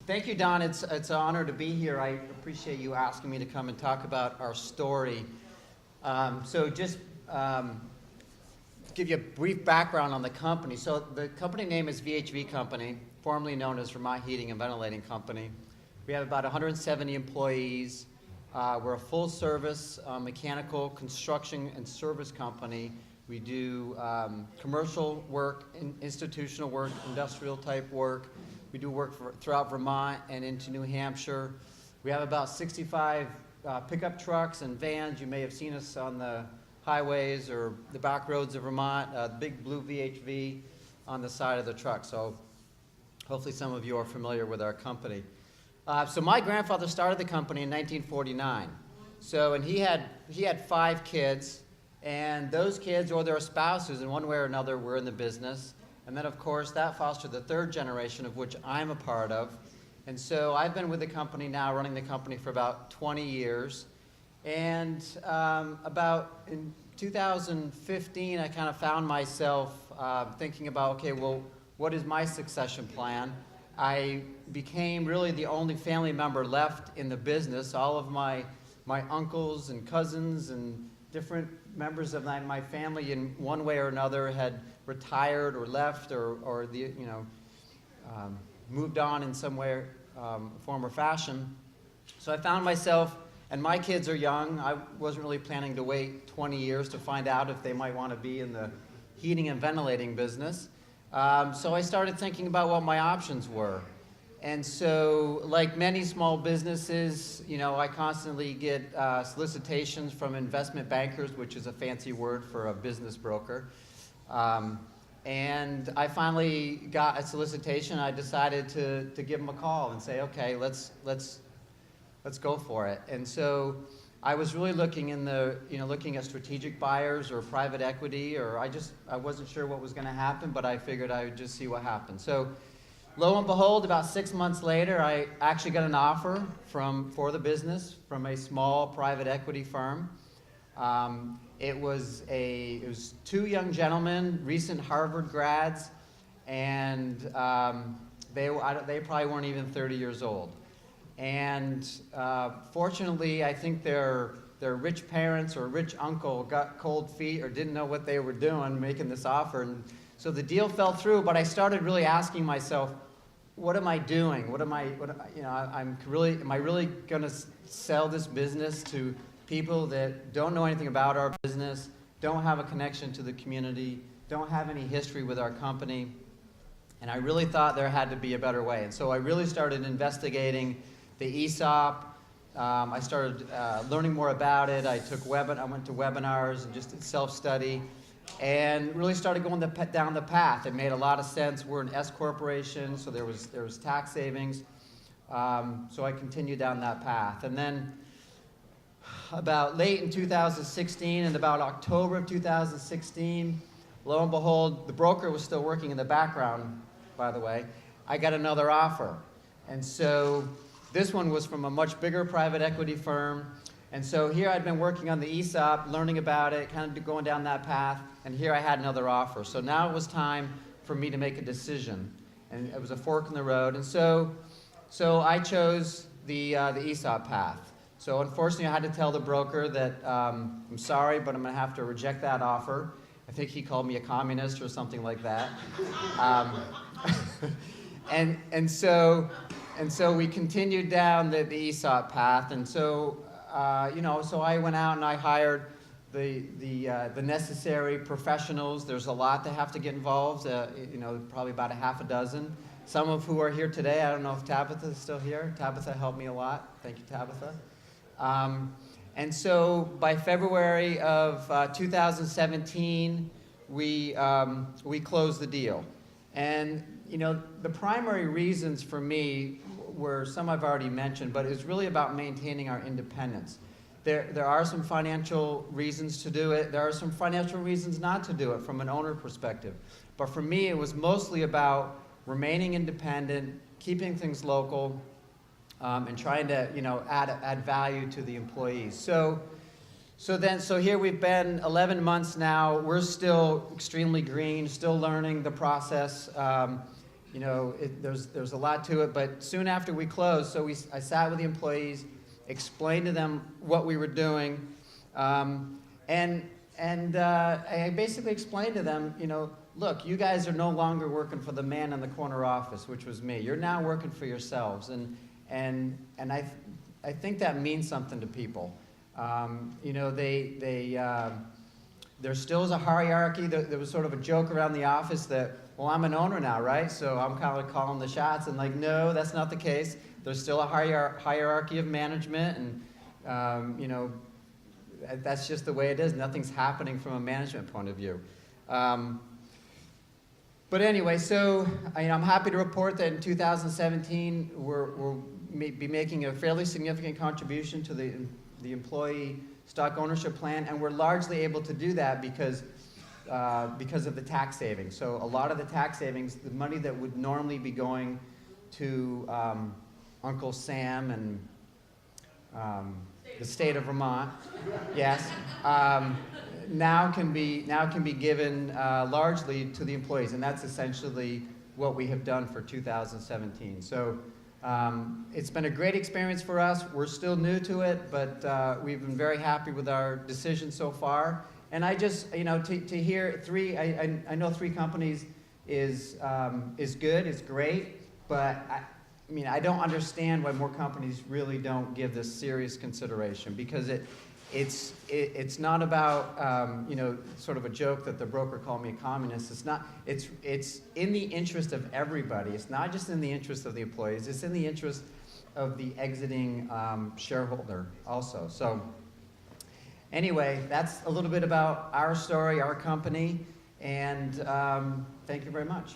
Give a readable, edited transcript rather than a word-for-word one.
Thank you, Don. It's an honor to be here. I appreciate you asking me to come and talk about our story. So just give you a brief background on the company. So the company name is VHV Company, formerly known as Vermont Heating and Ventilating Company. We have about 170 employees. We're a full-service mechanical construction and service company. We do commercial work, institutional work, industrial type work. We do work throughout Vermont and into New Hampshire. We have about 65 pickup trucks and vans. You may have seen us on the highways or the back roads of Vermont, big blue VHV on the side of the truck. So hopefully some of you are familiar with our company. So my grandfather started the company in 1949. And he had 5 kids, and those kids or their spouses in one way or another were in the business. And then, of course, that fostered the 3rd generation, of which I'm a part of. And so I've been with the company now, running the company for about 20 years. And about in 2015, I kind of found myself thinking about, okay, well, what is my succession plan? I became really the only family member left in the business. All of my uncles and cousins and different members of my family in one way or another had retired or left or moved on in some way, form or fashion. So I found myself, and my kids are young. I wasn't really planning to wait 20 years to find out if they might want to be in the heating and ventilating business. So I started thinking about what my options were. And so, like many small businesses, I constantly get solicitations from investment bankers, which is a fancy word for a business broker. And I finally got a solicitation. I decided to give them a call and say, okay, let's go for it. And so I was really looking looking at strategic buyers or private equity, or I wasn't sure what was going to happen, but I figured I would just see what happened. So lo and behold, about 6 months later, I actually got an offer for the business from a small private equity firm. It was 2 young gentlemen, recent Harvard grads, and they probably weren't even 30 years old. And fortunately, I think their rich parents or rich uncle got cold feet or didn't know what they were doing making this offer. And so the deal fell through, but I started really asking myself, what am I doing? Am I really going to sell this business to people that don't know anything about our business, don't have a connection to the community, don't have any history with our company? And I really thought there had to be a better way. And so I really started investigating the ESOP. I started learning more about it. I went to webinars and just did self-study and really started going down the path. It made a lot of sense. We're an S corporation, so there was tax savings. So I continued down that path. And then about late in 2016, and about October of 2016, lo and behold, the broker was still working in the background, by the way. I got another offer. And so this one was from a much bigger private equity firm. And so here I'd been working on the ESOP, learning about it, kind of going down that path, and here I had another offer. So now it was time for me to make a decision. And it was a fork in the road. And so I chose the ESOP path. So unfortunately, I had to tell the broker that I'm sorry, but I'm going to have to reject that offer. I think he called me a communist or something like that. And so we continued down the ESOP path. And so so I went out and I hired the necessary professionals. There's a lot that have to get involved. Probably about a half a dozen. Some of who are here today. I don't know if Tabitha is still here. Tabitha helped me a lot. Thank you, Tabitha. And so by February of 2017, we closed the deal. And the primary reasons for me were some I've already mentioned, but it's really about maintaining our independence. There are some financial reasons to do it. There are some financial reasons not to do it from an owner perspective. But for me, it was mostly about remaining independent, keeping things local, and trying to add value to the employees. So here we've been 11 months now. We're still extremely green, still learning the process. you know, there's a lot to it, but soon after we closed, so I sat with the employees, explained to them what we were doing, and I basically explained to them, you know, look, you guys are no longer working for the man in the corner office, which was me. You're now working for yourselves, and I think that means something to people. You know, there still is a hierarchy. There was sort of a joke around the office that, well, I'm an owner now, right? So I'm kind of calling the shots, and like, no, that's not the case. There's still a hierarchy of management, and you know, that's just the way it is. Nothing's happening from a management point of view. But anyway, so I'm happy to report that in 2017, we'll be making a fairly significant contribution to the employee stock ownership plan, and we're largely able to do that because of the tax savings. So a lot of the tax savings, the money that would normally be going to Uncle Sam and the state of Vermont, yes, now can be given largely to the employees, and that's essentially what we have done for 2017. So it's been a great experience for us. We're still new to it, but we've been very happy with our decision so far. And I just, you know, to hear I know 3 companies is good, it's great, but I mean, I don't understand why more companies really don't give this serious consideration, because it's not about you know, sort of a joke that the broker called me a communist. It's not. It's in the interest of everybody. It's not just in the interest of the employees. It's in the interest of the exiting shareholder also. So anyway, that's a little bit about our story, our company, and thank you very much.